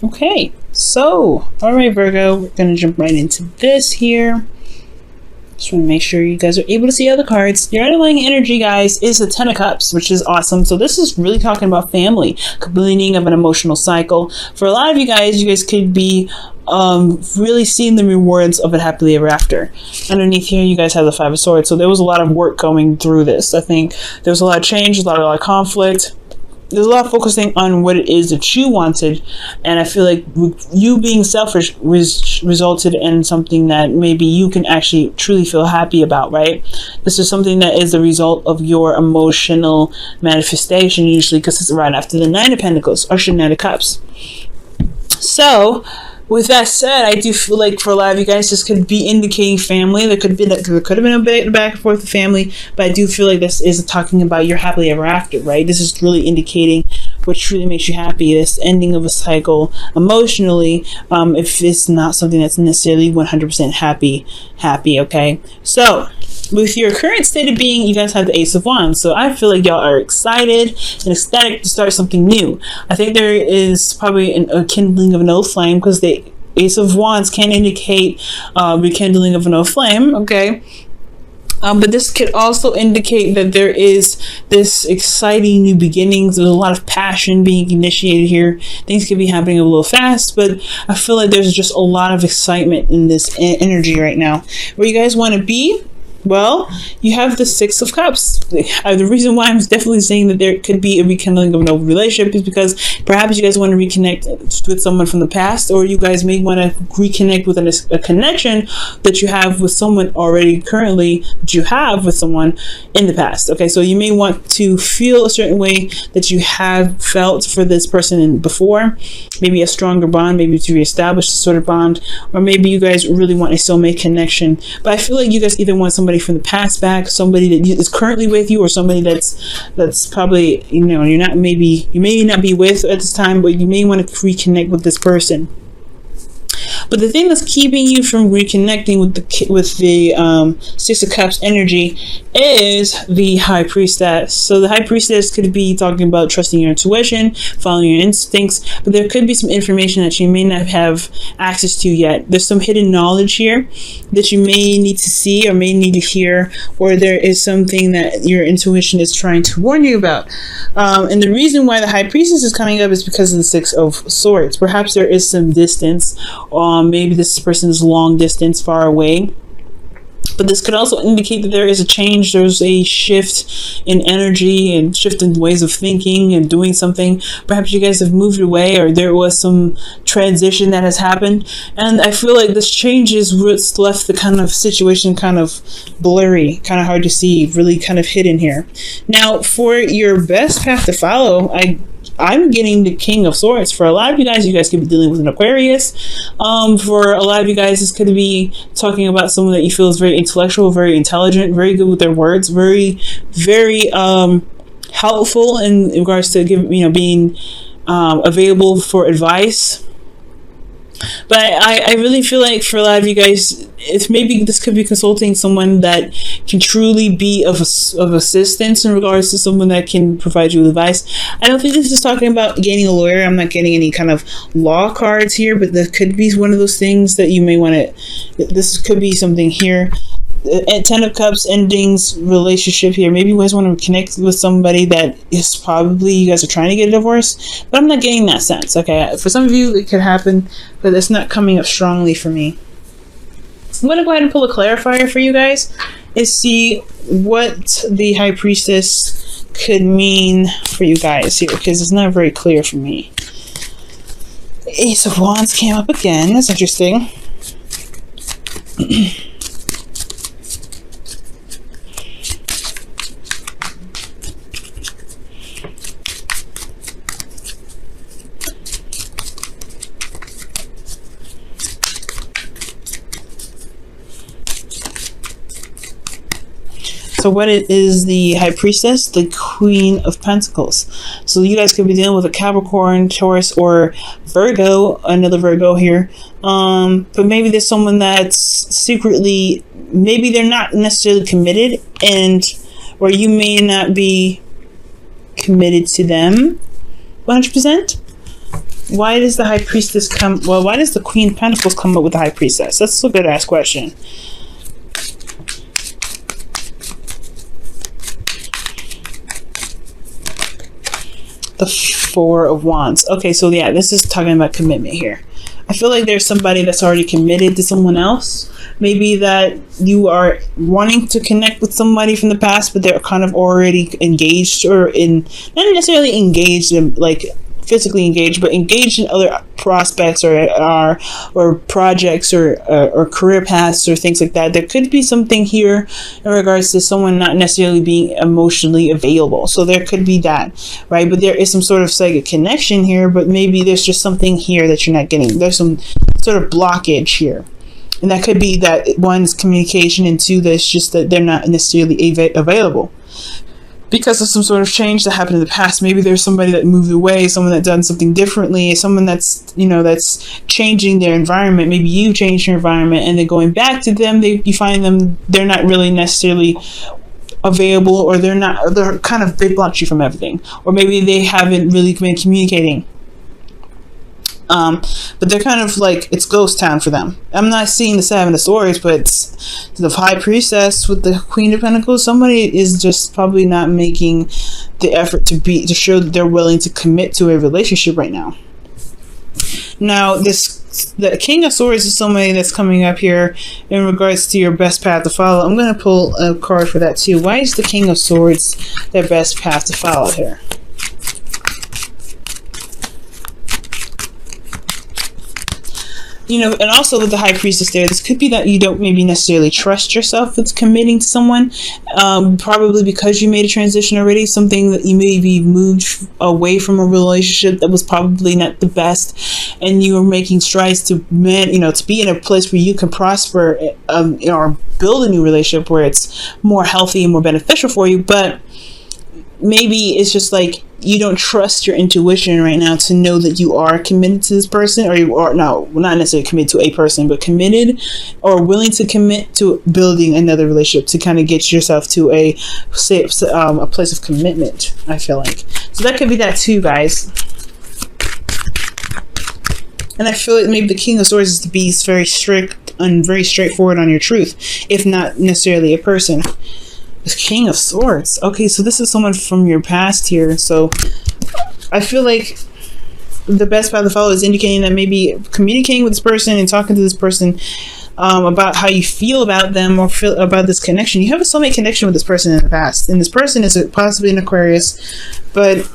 Okay, so, alright Virgo, we're going to jump right into this here. Just want to make sure you guys are able to see other cards. Your underlying energy, guys, is the Ten of Cups, which is awesome. So this is really talking about family, completing of an emotional cycle. For a lot of you guys could be really seeing the rewards of it happily ever after. Underneath here, you guys have the Five of Swords. So there was a lot of work going through this. I think there was a lot of change, a lot of conflict. There's a lot of focusing on what it is that you wanted, and I feel like you being selfish resulted in something that maybe you can actually truly feel happy about, right? This is something that is the result of your emotional manifestation, usually, because it's right after the Nine of Pentacles or Nine of Cups. So with that said, I do feel like for a lot of you guys, this could be indicating family. There could have been a bit back and forth with family, but I do feel like this is talking about your happily ever after, right? This is really indicating what truly makes you happy, this ending of a cycle emotionally, if it's not something that's necessarily 100% happy, okay? So with your current state of being, you guys have the Ace of Wands. So I feel like y'all are excited and ecstatic to start something new. I think there is probably a kindling of an old flame, because the Ace of Wands can indicate rekindling of an old flame, okay? But this could also indicate that there is this exciting new beginnings. There's a lot of passion being initiated here. Things could be happening a little fast, but I feel like there's just a lot of excitement in this energy right now. Where you guys want to be? Well, you have the Six of Cups. The reason why I'm definitely saying that there could be a rekindling of an old relationship is because perhaps you guys want to reconnect with someone from the past, or you guys may want to reconnect with a connection that you have with someone already currently that you have with someone in the past. Okay, so you may want to feel a certain way that you have felt for this person before, maybe a stronger bond, maybe to reestablish a sort of bond, or maybe you guys really want a soulmate connection. But I feel like you guys either want somebody from the past back, somebody that is currently with you, or somebody that's probably, you may not be with at this time, but you may want to reconnect with this person. But the thing that's keeping you from reconnecting with the Six of Cups energy is the High Priestess. So the High Priestess could be talking about trusting your intuition, following your instincts, but there could be some information that you may not have access to yet. There's some hidden knowledge here that you may need to see or may need to hear, or there is something that your intuition is trying to warn you about. And the reason why the High Priestess is coming up is because of the Six of Swords. Perhaps there is some distance. Maybe this person is long distance, far away. But this could also indicate that there is a change, there's a shift in energy and shift in ways of thinking and doing something. Perhaps you guys have moved away, or there was some transition that has happened. And I feel like this change is what's left the kind of situation kind of blurry, kind of hard to see, really kind of hidden here. Now, for your best path to follow, I'm getting the King of Swords. For a lot of you guys could be dealing with an Aquarius. For a lot of you guys, this could be talking about someone that you feel is very intellectual, very intelligent, very good with their words, very, very helpful in regards to being available for advice. But I really feel like for a lot of you guys, maybe this could be consulting someone that can truly be of assistance in regards to someone that can provide you with advice. I don't think this is talking about getting a lawyer. I'm not getting any kind of law cards here, but that could be one of those things that you may want to, this could be something here. At Ten of Cups endings relationship here. Maybe you guys want to connect with somebody that is probably, you guys are trying to get a divorce, but I'm not getting that sense. Okay, for some of you it could happen, but it's not coming up strongly for me. I'm going to go ahead and pull a clarifier for you guys and see what the High Priestess could mean for you guys here, because it's not very clear for me. The Ace of Wands came up again. That's interesting. So what is the High Priestess? The Queen of Pentacles. So you guys could be dealing with a Capricorn, Taurus, or Virgo, another Virgo here. But maybe there's someone that's secretly, maybe they're not necessarily committed, or you may not be committed to them 100%. Why does the High Priestess come? Well, why does the Queen of Pentacles come up with the High Priestess? That's a good ass question. The Four of Wands. Okay, so yeah, this is talking about commitment here. I feel like there's somebody that's already committed to someone else. Maybe that you are wanting to connect with somebody from the past, but they're kind of already engaged, or in, not necessarily engaged in like physically engaged, but engaged in other prospects or projects or career paths or things like that. There could be something here in regards to someone not necessarily being emotionally available. So there could be that, right? But there is some sort of psychic connection here, but maybe there's just something here that you're not getting. There's some sort of blockage here. And that could be that one's communication, and two, that's just that they're not necessarily available because of some sort of change that happened in the past. Maybe there's somebody that moved away, someone that done something differently, someone that's, you know, that's changing their environment. Maybe you changed your environment, and then going back to them, you find them, they're not really necessarily available, or they're they blocked you from everything, or maybe they haven't really been communicating. But they're kind of like, it's ghost town for them. I'm not seeing the Seven of Swords, but it's the High Priestess with the Queen of Pentacles. Somebody is just probably not making the effort to show that they're willing to commit to a relationship right now. Now, the King of Swords is somebody that's coming up here in regards to your best path to follow. I'm going to pull a card for that too. Why is the King of Swords their best path to follow here? You know, and also with the High Priestess there, this could be that you don't maybe necessarily trust yourself with committing to someone, probably because you made a transition already, something that you maybe moved away from a relationship that was probably not the best, and you were making strides to to be in a place where you can prosper, or build a new relationship where it's more healthy and more beneficial for you. But maybe it's just like you don't trust your intuition right now to know that you are committed to this person, or you are not necessarily committed to a person, but committed or willing to commit to building another relationship to kind of get yourself to a place of commitment, I feel like. So that could be that too, guys. And I feel like maybe the King of Swords is to be very strict and very straightforward on your truth, if not necessarily a person. The King of Swords. Okay, so this is someone from your past here. So I feel like the best path to follow is indicating that maybe communicating with this person and talking to this person about how you feel about them, or feel about this connection. You have a soulmate connection with this person in the past, and this person is possibly an Aquarius, but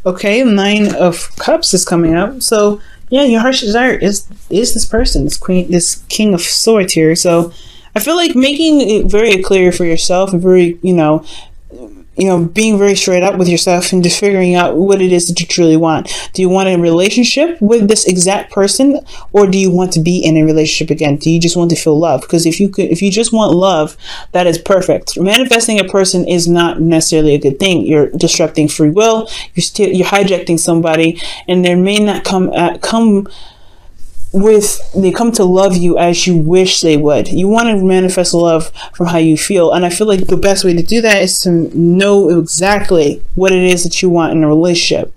okay, Nine of Cups is coming up. So yeah, your heart's desire is this person, this King of Swords here. So I feel like making it very clear for yourself, and very, being very straight up with yourself, and just figuring out what it is that you truly want. Do you want a relationship with this exact person, or do you want to be in a relationship again? Do you just want to feel love? Because if you just want love, that is perfect. Manifesting a person is not necessarily a good thing. You're disrupting free will. You're hijacking somebody, and they may not come to love you as you wish they would. You want to manifest love from how you feel, and I feel like the best way to do that is to know exactly what it is that you want in a relationship.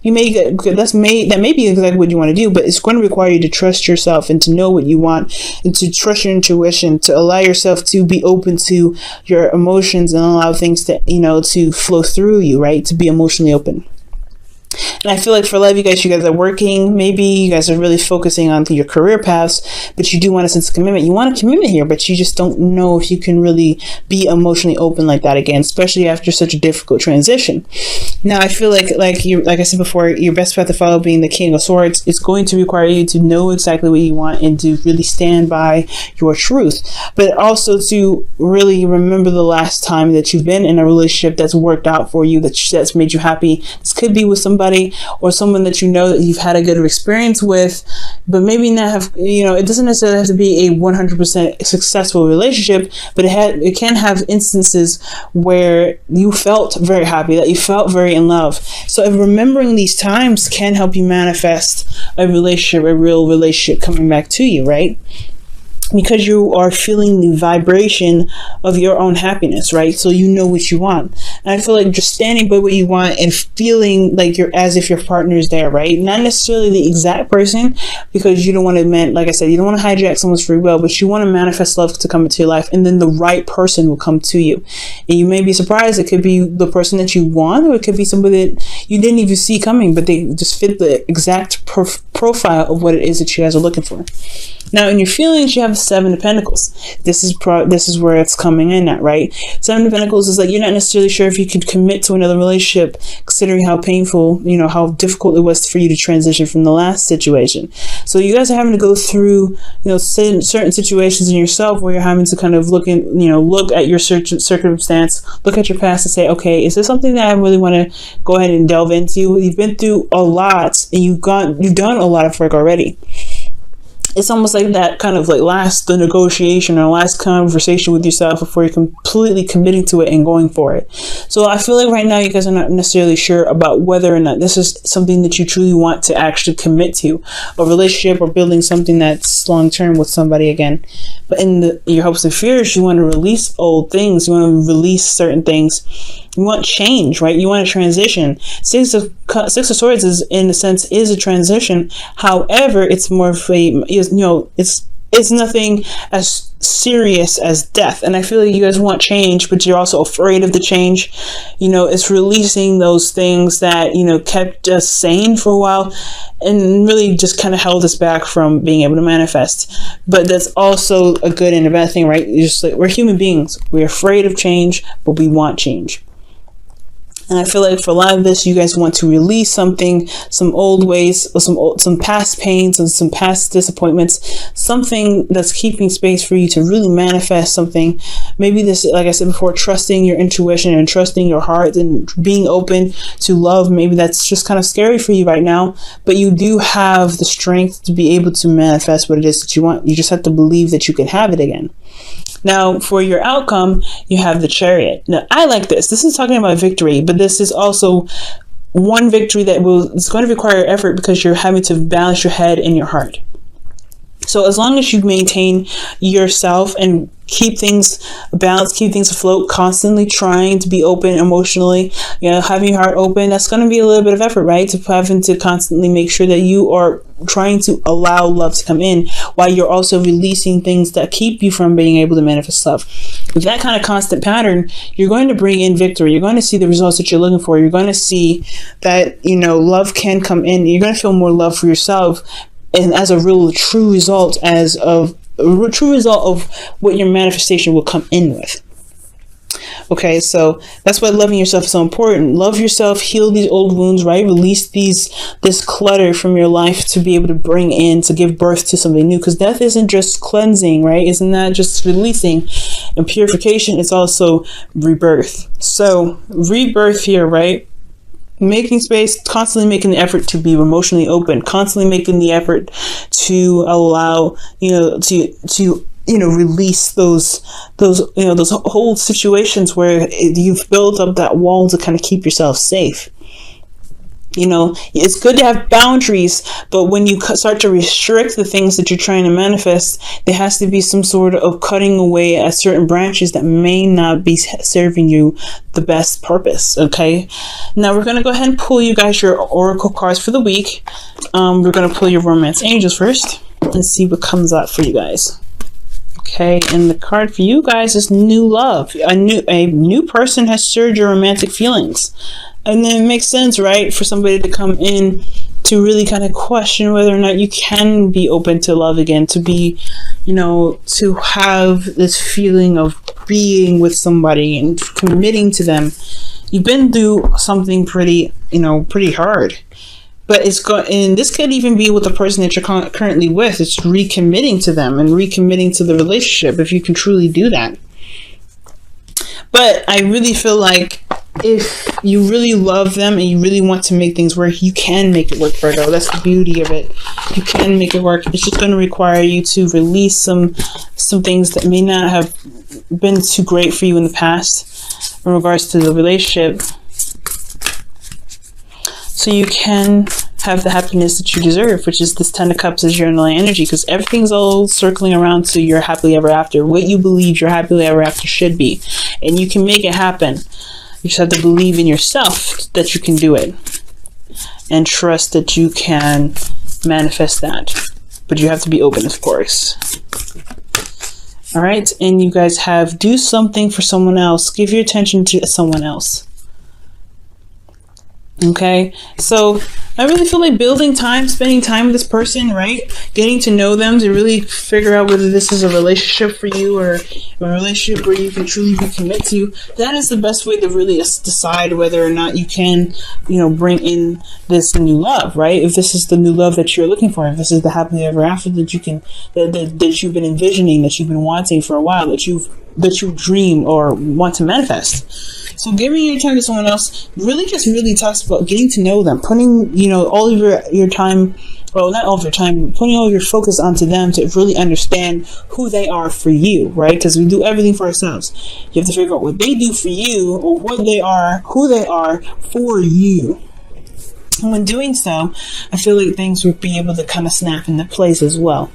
That may be exactly what you want to do, but it's going to require you to trust yourself and to know what you want, and to trust your intuition, to allow yourself to be open to your emotions and allow things to flow through you, right? To be emotionally open. And I feel like for love, you guys are working. Maybe you guys are really focusing on your career paths, but you do want a sense of commitment. You want a commitment here, but you just don't know if you can really be emotionally open like that again, especially after such a difficult transition. Now, I feel like I said before, your best path to follow being the King of Swords is going to require you to know exactly what you want and to really stand by your truth, but also to really remember the last time that you've been in a relationship that's worked out for you, that's made you happy. This could be with somebody or someone that you know that you've had a good experience with, but maybe not have, it doesn't necessarily have to be a 100% successful relationship, but it can have instances where you felt very happy, that you felt very in love. So remembering these times can help you manifest a real relationship coming back to you, right? because you are feeling the vibration of your own happiness, right? So you know what you want. And I feel like just standing by what you want and feeling like you're as if your partner is there, right? Not necessarily the exact person, because you don't want to, like I said, you don't want to hijack someone's free will, but you want to manifest love to come into your life, and then the right person will come to you. And you may be surprised. It could be the person that you want, or it could be somebody that you didn't even see coming, but they just fit the exact profile of what it is that you guys are looking for. Now, in your feelings, you have 7 of Pentacles. This is where it's coming in at, right? 7 of Pentacles is like you're not necessarily sure if you could commit to another relationship, considering how painful, how difficult it was for you to transition from the last situation. So you guys are having to go through, certain situations in yourself where you're having to kind of look at your circumstance, look at your past, and say, okay, is this something that I really want to go ahead and delve into? You've been through a lot, and you've done a lot of work already. It's almost like that kind of the negotiation or last conversation with yourself before you're completely committing to it and going for it. So I feel like right now you guys are not necessarily sure about whether or not this is something that you truly want to actually commit to, a relationship or building something that's long-term with somebody again. But in your hopes and fears, you want to release old things. You want to release certain things. You want change, right? You want to transition. Six of Swords is, in a sense, is a transition. However, it's more of a, it's nothing as serious as death. And I feel like you guys want change, but you're also afraid of the change. It's releasing those things that, kept us sane for a while and really just kind of held us back from being able to manifest. But that's also a good and a bad thing, right? Just like, we're human beings. We're afraid of change, but we want change. And I feel like for a lot of this, you guys want to release something, some old ways, or some past pains and some past disappointments, something that's keeping space for you to really manifest something. Maybe this, like I said before, trusting your intuition and trusting your heart and being open to love. Maybe that's just kind of scary for you right now, but you do have the strength to be able to manifest what it is that you want. You just have to believe that you can have it again. Now, for your outcome, you have the Chariot. Now, I like this. This is talking about victory, but this is also one victory that is going to require effort because you're having to balance your head and your heart. So as long as you maintain yourself and keep things balanced, keep things afloat, constantly trying to be open emotionally, having your heart open, that's going to be a little bit of effort, right? To having to constantly make sure that you are trying to allow love to come in while you're also releasing things that keep you from being able to manifest love. With that kind of constant pattern, you're going to bring in victory. You're going to see the results that you're looking for. You're going to see that, love can come in. You're going to feel more love for yourself. And as a real true result of what your manifestation will come in with. Okay, so that's why loving yourself is so important. Love yourself, heal these old wounds, right? Release this clutter from your life to be able to give birth to something new. Because death isn't just cleansing, right? Isn't that just releasing and purification? It's also rebirth. So rebirth here, right? Making space, constantly making the effort to be emotionally open, constantly making the effort to allow, to release those whole situations where you've built up that wall to kind of keep yourself safe. It's good to have boundaries, but when you start to restrict the things that you're trying to manifest, there has to be some sort of cutting away at certain branches that may not be serving you the best purpose. Okay, now we're going to go ahead and pull you guys your oracle cards for the week. We're going to pull your romance angels first and see what comes out for you guys. Okay, and the card for you guys is new love. A new person has stirred your romantic feelings. And then it makes sense, right, for somebody to come in to really kind of question whether or not you can be open to love again, to be, to have this feeling of being with somebody and committing to them. You've been through something pretty hard. But and this could even be with the person that you're currently with. It's recommitting to them and recommitting to the relationship, if you can truly do that. But I really feel like if you really love them and you really want to make things work, you can make it work, Virgo. That's the beauty of it. You can make it work. It's just going to require you to release some things that may not have been too great for you in the past in regards to the relationship, so you can have the happiness that you deserve, which is this 10 of Cups as your underlying energy, because everything's all circling around to your happily ever after, what you believe your happily ever after should be. And you can make it happen. You just have to believe in yourself that you can do it, and trust that you can manifest that. But you have to be open, of course. All right, and you guys have do something for someone else. Give your attention to someone else. Okay, so I really feel like building time, spending time with this person, right? Getting to know them to really figure out whether this is a relationship for you or a relationship where you can truly be committed to. That is the best way to really decide whether or not you can, bring in this new love, right? If this is the new love that you're looking for, if this is the happily ever after that you can, that you've been envisioning, that you've been wanting for a while, that you dream or want to manifest. So giving your time to someone else really talks about getting to know them, putting, all of your time, well, not all of your time, putting all of your focus onto them to really understand who they are for you, right? Because we do everything for ourselves. You have to figure out what they do for you, or what they are, who they are for you. And when doing so, I feel like things would be able to kind of snap into place as well.